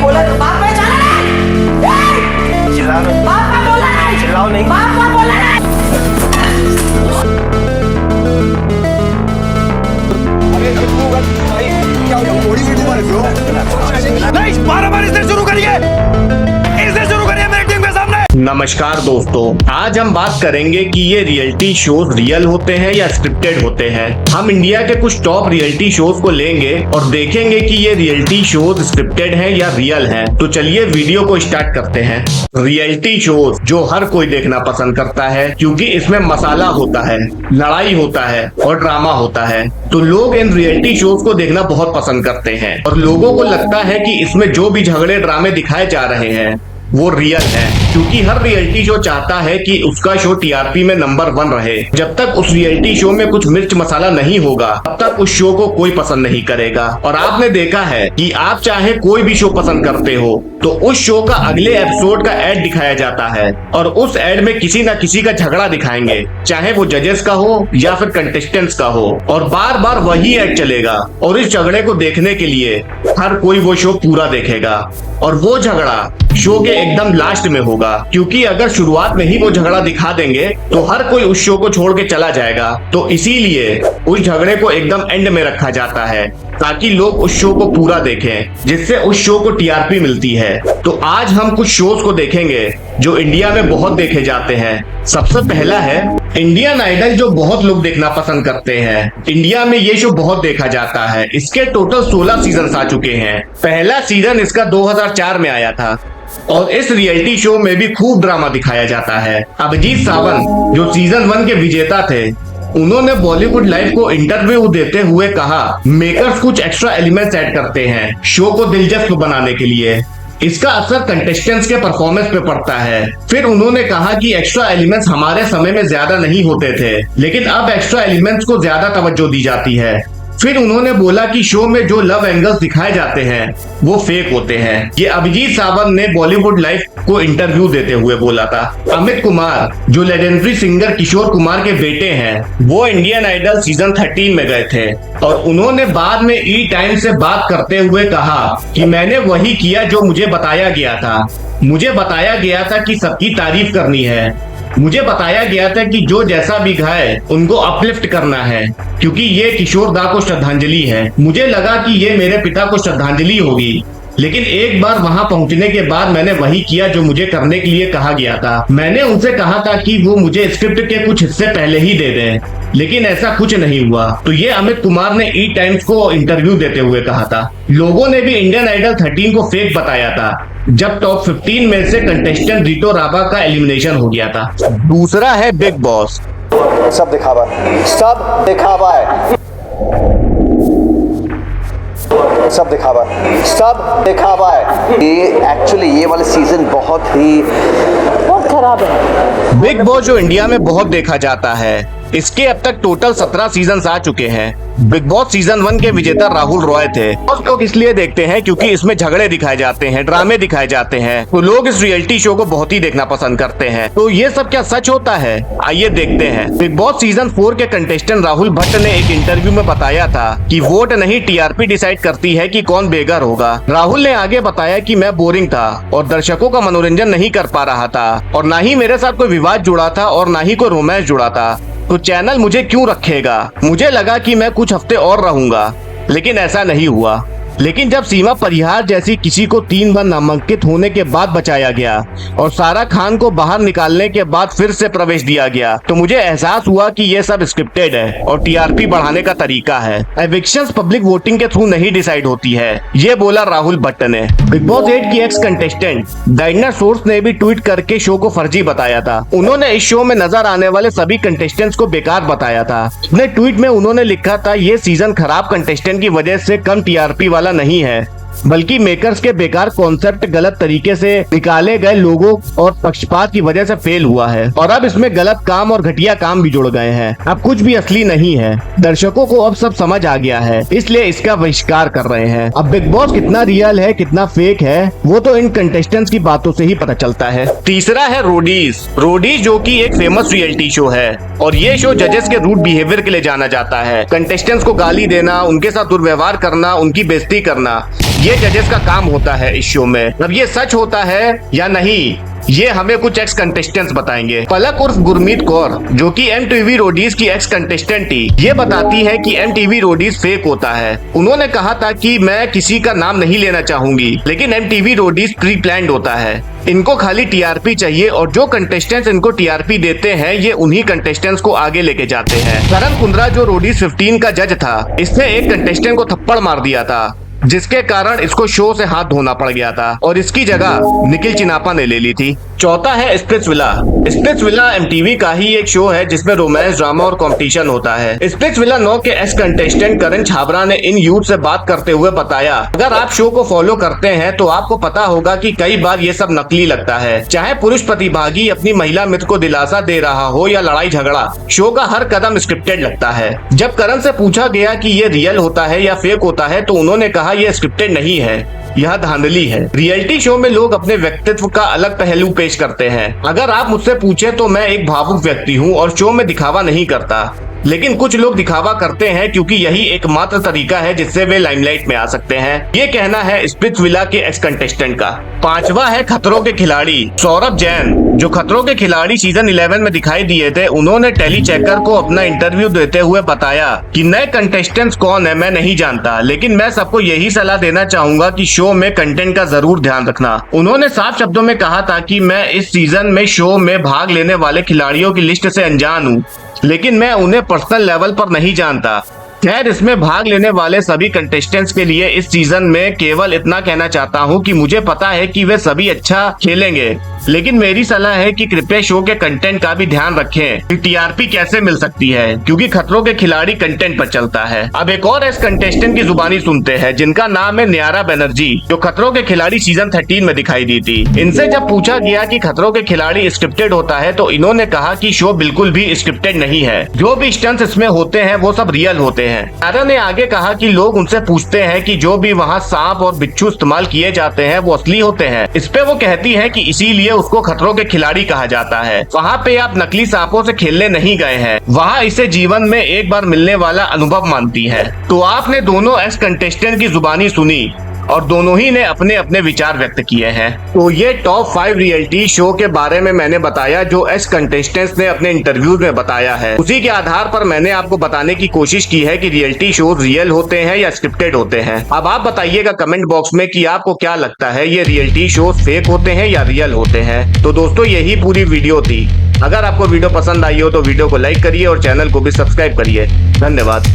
बोला तो बाप में चला नहीं। बाप का बोला नहीं। चिल्लाओ नहीं। बाप का बोला नहीं। नहीं, बार-बार इससे शुरू करिए, इससे शुरू करिए मेरी टीम के सामने। नमस्कार दोस्तों, आज हम बात करेंगे कि ये रियलिटी शोज रियल होते हैं या स्क्रिप्टेड होते हैं। हम इंडिया के कुछ टॉप रियलिटी शोज को लेंगे और देखेंगे कि ये रियलिटी शोज स्क्रिप्टेड हैं या रियल हैं। तो चलिए वीडियो को स्टार्ट करते हैं। रियलिटी शोज जो हर कोई देखना पसंद करता है क्योंकि इसमें मसाला होता है, लड़ाई होता है और ड्रामा होता है, तो लोग इन रियलिटी शोज को देखना बहुत पसंद करते हैं और लोगों को लगता है कि इसमें जो भी झगड़े ड्रामे दिखाए जा रहे हैं वो रियल है, क्योंकि हर रियलिटी शो चाहता है कि उसका शो टीआरपी में नंबर 1 रहे। जब तक उस रियलिटी शो में कुछ मिर्च मसाला नहीं होगा तब तक उस शो को कोई पसंद नहीं करेगा। और आपने देखा है कि आप चाहे कोई भी शो पसंद करते हो तो उस शो का अगले एपिसोड का एड दिखाया जाता है और उस एड में किसी न किसी का झगड़ा दिखाएंगे, चाहे वो जजेस का हो या फिर कंटेस्टेंट्स का हो, और बार बार वही एड चलेगा। और इस झगड़े को देखने के लिए हर कोई वो शो पूरा देखेगा और वो झगड़ा शो के एकदम लास्ट में होगा, क्योंकि अगर शुरुआत में ही वो झगड़ा दिखा देंगे तो हर कोई उस शो को छोड़ के चला जाएगा। तो इसीलिए उस झगड़े को एकदम एंड में रखा जाता है ताकि लोग उस शो को पूरा देखें, जिससे उस शो को टीआरपी मिलती है। तो आज हम कुछ शोज को देखेंगे जो इंडिया में बहुत देखे जाते हैं। सबसे पहला है इंडियन आइडल, जो बहुत लोग देखना पसंद करते हैं। इंडिया में ये शो बहुत देखा जाता है। इसके टोटल 16 सीजन आ चुके हैं। पहला सीजन इसका 2004 में आया था और इस रियलिटी शो में भी खूब ड्रामा दिखाया जाता है। अभिजीत सावंत जो सीजन 1 के विजेता थे, उन्होंने बॉलीवुड लाइव को इंटरव्यू देते हुए कहा, मेकर्स कुछ एक्स्ट्रा एलिमेंट्स ऐड करते हैं शो को दिलचस्प बनाने के लिए। इसका असर कंटेस्टेंट्स के परफॉर्मेंस पे पड़ता है। फिर उन्होंने कहा कि एक्स्ट्रा एलिमेंट्स हमारे समय में ज्यादा नहीं होते थे, लेकिन अब एक्स्ट्रा एलिमेंट्स को ज्यादा तवज्जो दी जाती है। फिर उन्होंने बोला कि शो में जो लव एंगल्स दिखाए जाते हैं वो फेक होते हैं। ये अभिजीत सावंत ने बॉलीवुड लाइव को इंटरव्यू देते हुए बोला था। अमित कुमार जो लेजेंडरी सिंगर किशोर कुमार के बेटे हैं, वो इंडियन आइडल सीजन 13 में गए थे और उन्होंने बाद में ई टाइम से बात करते हुए कहा कि मैंने वही किया जो मुझे बताया गया था। मुझे बताया गया था कि सबकी तारीफ करनी है। मुझे बताया गया था कि जो जैसा भी गाए उनको अपलिफ्ट करना है, क्योंकि ये किशोर दा को श्रद्धांजलि है। मुझे लगा कि ये मेरे पिता को श्रद्धांजलि होगी, लेकिन एक बार वहां पहुंचने के बाद मैंने वही किया जो मुझे करने के लिए कहा गया था। मैंने उनसे कहा था कि वो मुझे स्क्रिप्ट के कुछ हिस्से पहले ही दे दें, लेकिन ऐसा कुछ नहीं हुआ। तो ये अमित कुमार ने ई टाइम्स को इंटरव्यू देते हुए कहा था। लोगों ने भी इंडियन आइडल 13 को फेक बताया था जब टॉप 15 में से कंटेस्टेंट रितो राभा का एलिमिनेशन हो गया था। दूसरा है बिग बॉस। सब दिखावा है, सब दिखावा है, सब दिखावा है, सब दिखावा है। ये एक्चुअली ये वाला सीजन बहुत खराब है। बिग बॉस जो इंडिया में बहुत देखा जाता है, इसके अब तक टोटल 17 सीजन आ चुके हैं। बिग बॉस सीजन 1 के विजेता राहुल रॉय थे। लोग इसलिए देखते हैं क्योंकि इसमें झगड़े दिखाए जाते हैं, ड्रामे दिखाए जाते हैं, तो लोग इस रियलिटी शो को बहुत ही देखना पसंद करते हैं। तो ये सब क्या सच होता है? आइए देखते हैं। बिग बॉस सीजन 4 के कंटेस्टेंट राहुल भट्ट ने एक इंटरव्यू में बताया था कि वोट नहीं टीआरपी डिसाइड करती है कि कौन बेघर होगा। राहुल ने आगे बताया कि मैं बोरिंग था और दर्शकों का मनोरंजन नहीं कर पा रहा था और न ही मेरे साथ कोई विवाद जुड़ा था और न ही कोई रोमांस जुड़ा था, तो चैनल मुझे क्यों रखेगा। मुझे लगा कि मैं कुछ हफ्ते और रहूंगा, लेकिन ऐसा नहीं हुआ। लेकिन जब सीमा परिहार जैसी किसी को 3 बार नामांकित होने के बाद बचाया गया और सारा खान को बाहर निकालने के बाद फिर से प्रवेश दिया गया, तो मुझे एहसास हुआ कि ये सब स्क्रिप्टेड है और टीआरपी बढ़ाने का तरीका है। एविक्शंस पब्लिक वोटिंग के थ्रू नहीं डिसाइड होती है, ये बोला राहुल भट्ट ने। बिग बॉस 8 की एक्स कंटेस्टेंट डायना सोर्स ने भी ट्वीट करके शो को फर्जी बताया था। उन्होंने इस शो में नजर आने वाले सभी कंटेस्टेंट्स को बेकार बताया था। अपने ट्वीट में उन्होंने लिखा था, ये सीजन खराब कंटेस्टेंट की वजह से कम टीआरपी वाला नहीं है, बल्कि मेकर्स के बेकार कॉन्सेप्ट गलत तरीके से निकाले गए लोगों और पक्षपात की वजह से फेल हुआ है और अब इसमें गलत काम और घटिया काम भी जुड़ गए हैं। अब कुछ भी असली नहीं है। दर्शकों को अब सब समझ आ गया है, इसलिए इसका बहिष्कार कर रहे हैं। अब बिग बॉस कितना रियल है कितना फेक है वो तो इन कंटेस्टेंट्स की बातों से ही पता चलता है। तीसरा है रोडीज। रोडीज जो कि एक फेमस रियलिटी शो है और ये शो जजेस के रूड बिहेवियर के लिए जाना जाता है। कंटेस्टेंट्स को गाली देना, उनके साथ दुर्व्यवहार करना, उनकी बेइज्जती करना, ये जजेस का काम होता है इस शो में। अब ये सच होता है या नहीं, ये हमें कुछ एक्स कंटेस्टेंट्स बताएंगे। पलक उर्फ गुरमीत कौर, जो कि MTV रोडीज की एक्स कंटेस्टेंट थी, ये बताती है कि MTV रोडीज फेक होता है। उन्होंने कहा था कि मैं किसी का नाम नहीं लेना चाहूंगी, लेकिन MTV रोडीज प्री प्लान्ड होता है। इनको खाली TRP चाहिए और जो कंटेस्टेंट्स इनको TRP देते हैं ये उन्हीं कंटेस्टेंट्स को आगे लेके जाते हैं। करण कुंद्रा जो रोडीज 15 का जज था, इसने एक कंटेस्टेंट को थप्पड़ मार दिया था, जिसके कारण इसको शो से हाथ धोना पड़ गया था और इसकी जगह निखिल चिनापा ने ले ली थी। चौथा है स्प्लिट्सविला। स्प्लिट्सविला MTV का ही एक शो है जिसमें रोमांस, ड्रामा और कंपटीशन होता है। स्प्लिट्सविला 9 के एक्स कंटेस्टेंट करण छाबरा ने इन यूथ से बात करते हुए बताया, अगर आप शो को फॉलो करते हैं तो आपको पता होगा कि कई बार ये सब नकली लगता है। चाहे पुरुष प्रतिभागी अपनी महिला मित्र को दिलासा दे रहा हो या लड़ाई झगड़ा, शो का हर कदम स्क्रिप्टेड लगता है। जब करण से पूछा गया कि ये रियल होता है या फेक होता है तो उन्होंने कहा ये स्क्रिप्टेड नहीं है, यह धांधली है। रियलिटी शो में लोग अपने व्यक्तित्व का अलग पहलू पेश करते हैं। अगर आप मुझसे पूछे तो मैं एक भावुक व्यक्ति हूँ और शो में दिखावा नहीं करता, लेकिन कुछ लोग दिखावा करते हैं क्योंकि यही एकमात्र तरीका है जिससे वे लाइमलाइट में आ सकते हैं। ये कहना है स्प्लिट्सविला के एक्स कंटेस्टेंट का। पांचवा है खतरों के खिलाड़ी। सौरभ जैन, जो खतरों के खिलाड़ी सीजन 11 में दिखाई दिए थे, उन्होंने टेली चेकर को अपना इंटरव्यू देते हुए बताया कि नए कंटेस्टेंट्स कौन है मैं नहीं जानता, लेकिन मैं सबको यही सलाह देना चाहूंगा कि शो में कंटेंट का जरूर ध्यान रखना। उन्होंने साफ शब्दों में कहा था कि मैं इस सीजन में शो में भाग लेने वाले खिलाड़ियों की लिस्ट से अनजान हूँ, लेकिन मैं उन्हें पर्सनल लेवल पर नहीं जानता। खैर, इसमें भाग लेने वाले सभी कंटेस्टेंट्स के लिए इस सीजन में केवल इतना कहना चाहता हूं कि मुझे पता है कि वे सभी अच्छा खेलेंगे, लेकिन मेरी सलाह है कि कृपया शो के कंटेंट का भी ध्यान रखें कि TRP कैसे मिल सकती है, क्योंकि खतरों के खिलाड़ी कंटेंट पर चलता है। अब एक और इस कंटेस्टेंट की जुबानी सुनते हैं, जिनका नाम है न्यारा बनर्जी, जो खतरों के खिलाड़ी सीजन 13 में दिखाई दी थी। इनसे जब पूछा गया कि खतरों के खिलाड़ी स्क्रिप्टेड होता है तो इन्होंने कहा कि शो बिल्कुल भी स्क्रिप्टेड नहीं है। जो भी स्टंट्स इसमें होते हैं वो सब रियल होते हैं। न्यारा ने आगे कहा कि लोग उनसे पूछते हैं कि जो भी वहाँ सांप और बिच्छू इस्तेमाल किए जाते हैं वो असली होते हैं। इस पे वो कहती है कि इसीलिए उसको खतरों के खिलाड़ी कहा जाता है। वहाँ पे आप नकली सांपों से खेलने नहीं गए हैं, वहाँ इसे जीवन में एक बार मिलने वाला अनुभव मानती है। तो आपने दोनों एक्स कंटेस्टेंट की जुबानी सुनी और दोनों ही ने अपने अपने विचार व्यक्त किए हैं। तो ये टॉप 5 रियलिटी शो के बारे में मैंने बताया जो एक्स कंटेस्टेंट्स ने अपने इंटरव्यूज में बताया है। उसी के आधार पर मैंने आपको बताने की कोशिश की है कि रियलिटी शो रियल होते हैं या स्क्रिप्टेड होते हैं। अब आप बताइएगा कमेंट बॉक्स में कि आपको क्या लगता है, ये रियलिटी शो फेक होते हैं या रियल होते हैं। तो दोस्तों, यही पूरी वीडियो थी। अगर आपको वीडियो पसंद आई हो तो वीडियो को लाइक करिए और चैनल को भी सब्सक्राइब करिए। धन्यवाद।